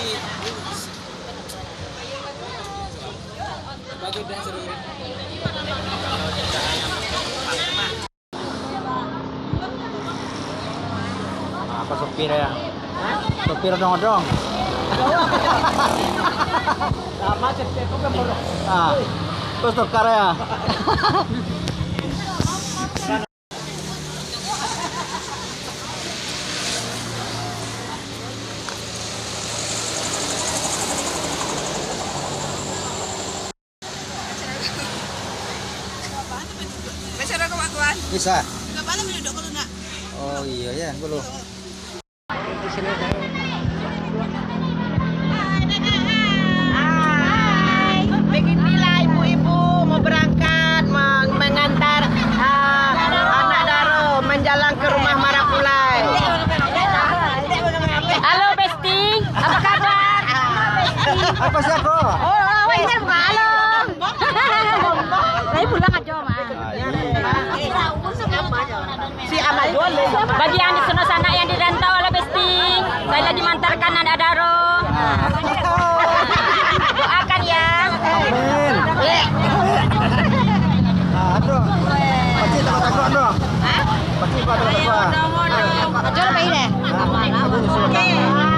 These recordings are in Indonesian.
Apa sopir ya? Sopir odong-odong. Sama cepet itu kan bodoh. Ah, terus tukar ya. Bisa. Oh iya ya, gue loh. Di sini Beginilah ibu-ibu mau berangkat mengantar anak Daro menjalan ke rumah Marakulai. Halo Besti, apa kabar? Apa sih aku? Oh, ini bukan halo. Saya pulang aja, Ma. Si Amal boleh. Bagi yang di sana yang dirantau oleh Besti, saya lagi mantarkan anak Daro. Doakan ya. Amin. Aduh. Pasti takut-takut dong. Pasti takut-takut. Ajar apa ini?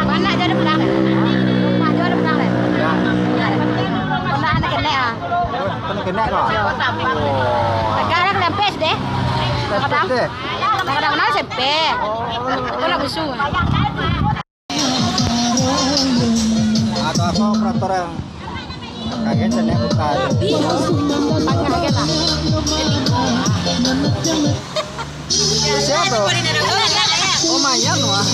Mana aja ada pedang? Rumah aja ada pedang. Ya. Mana anak kena ah? Kena kok. Sekarang lempes deh. Kadang deh. Kadang-kadang sepe. Itu lah busuk. Atau apa operator yang kaget dan yang bukan. Kaget lah. Siapa? Oh, Mayan wah.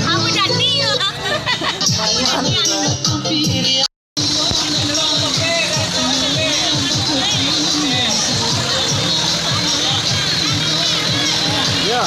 Kamu jadi. Iya.